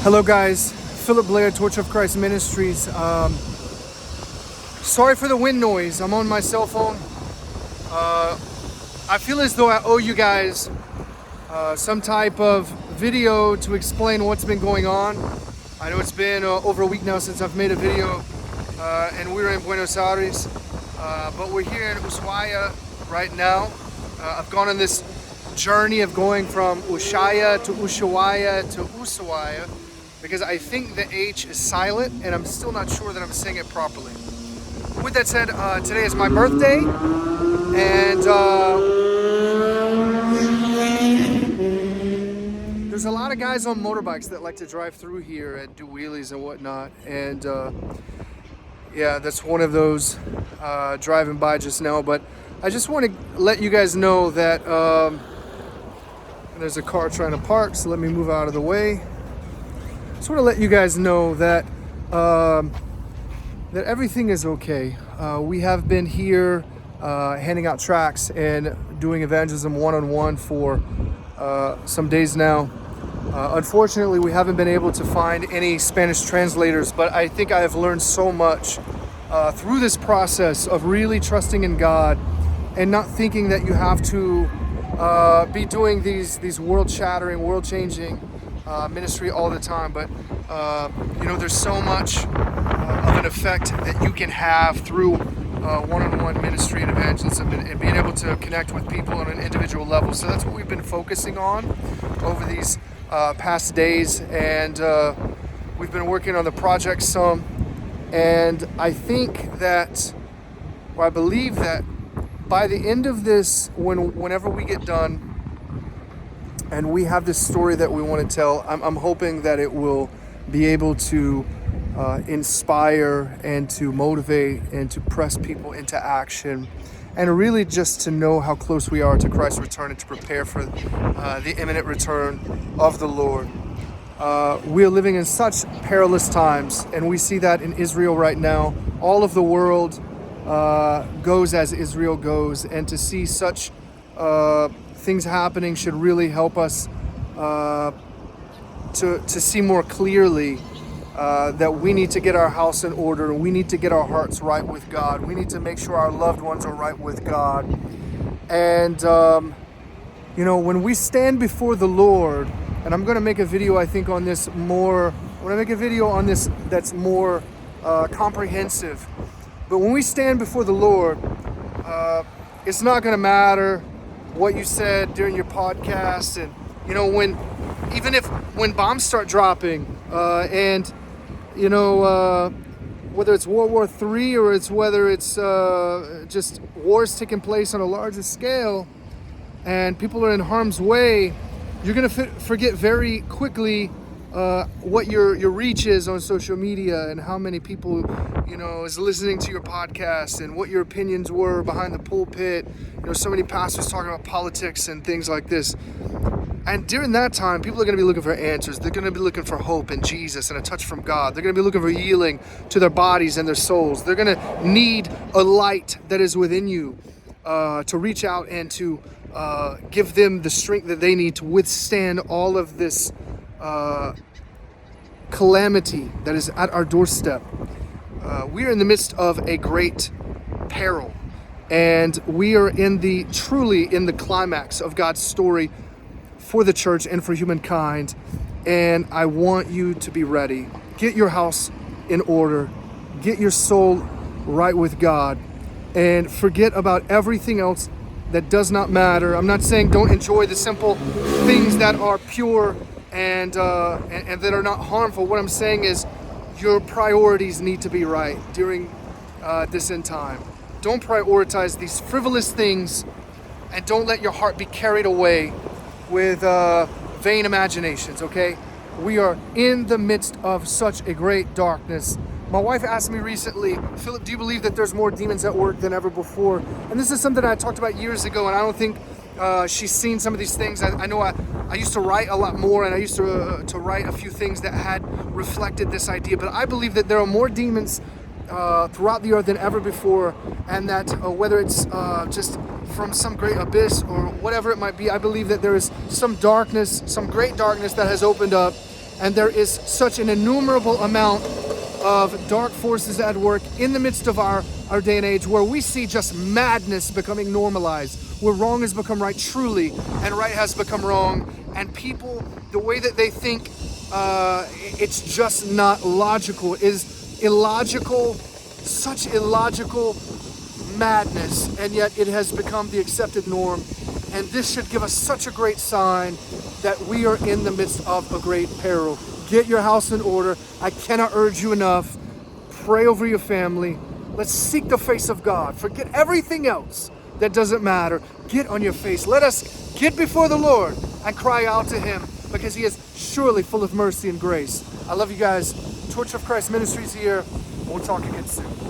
Hello guys, Philip Blair, Torch of Christ Ministries. Sorry for the wind noise. I'm on my cell phone. I feel as though I owe you guys some type of video to explain what's been going on. I know it's been over a week now since I've made a video and we're in Buenos Aires, but we're here in Ushuaia right now. I've gone on this journey of going from Ushuaia to Ushuaia to Ushuaia because I think the H is silent and I'm still not sure that I'm saying it properly. With that said, today is my birthday and there's a lot of guys on motorbikes that like to drive through here and do wheelies and whatnot, and yeah, that's one of those driving by just now. But I just want to let you guys know that there's a car trying to park, so let me move out of the way. Just want to let you guys know that that everything is okay. We have been here handing out tracts and doing evangelism one-on-one for some days now. Unfortunately, we haven't been able to find any Spanish translators, but I think I have learned so much through this process of really trusting in God and not thinking that you have to be doing these world-shattering, world-changing ministry all the time. But you know, there's so much of an effect that you can have through one-on-one ministry and evangelism and being able to connect with people on an individual level. So that's what we've been focusing on over these past days, and we've been working on the project some, and I think that, or I believe that by the end of this, whenever we get done and we have this story that we want to tell, I'm hoping that it will be able to inspire and to motivate and to press people into action, and really just to know how close we are to Christ's return and to prepare for the imminent return of the Lord. We are living in such perilous times, and we see that in Israel right now. All of the world goes as Israel goes, and to see such things happening should really help us to see more clearly that we need to get our house in order. We need to get our hearts right with God. We need to make sure our loved ones are right with God. And, you know, when we stand before the Lord, and I'm going to make a video, I think, on this more, I'm going to make a video on this that's more comprehensive. But when we stand before the Lord, it's not going to matter what you said during your podcast. And, you know, when bombs start dropping, and, you know, whether it's World War III or whether it's just wars taking place on a larger scale and people are in harm's way, you're going to forget very quickly what your reach is on social media and how many people, you know, is listening to your podcast and what your opinions were behind the pulpit. You know, so many pastors talking about politics and things like this. And during that time, people are going to be looking for answers. They're going to be looking for hope in Jesus and a touch from God. They're going to be looking for healing to their bodies and their souls. They're going to need a light that is within you to reach out and to give them the strength that they need to withstand all of this calamity that is at our doorstep. We are in the midst of a great peril, and we are truly in the climax of God's story for the church and for humankind, and I want you to be ready. Get your house in order, get your soul right with God, and forget about everything else that does not matter. I'm not saying don't enjoy the simple things that are pure and that are not harmful. What I'm saying is your priorities need to be right during this end time. Don't prioritize these frivolous things, and don't let your heart be carried away with vain imaginations, okay? We are in the midst of such a great darkness. My wife asked me recently, Philip, do you believe that there's more demons at work than ever before? And this is something I talked about years ago, and I don't think she's seen some of these things. I know I used to write a lot more, and I used to write a few things that had reflected this idea, but I believe that there are more demons throughout the earth than ever before, and that whether it's just from some great abyss or whatever it might be, I believe that there is some darkness, some great darkness that has opened up, And there is such an innumerable amount of dark forces at work in the midst of our day and age, where we see just madness becoming normalized, where wrong has become right truly and right has become wrong. And people, the way that they think, it's just not logical, is illogical, such illogical madness, and yet it has become the accepted norm. And this should give us such a great sign that we are in the midst of a great peril. Get your house in order. I cannot urge you enough. Pray over your family. Let's seek the face of God. Forget everything else that doesn't matter. Get on your face. Let us get before the Lord and cry out to Him, because He is surely full of mercy and grace. I love you guys. Torch of Christ Ministries here. We'll talk again soon.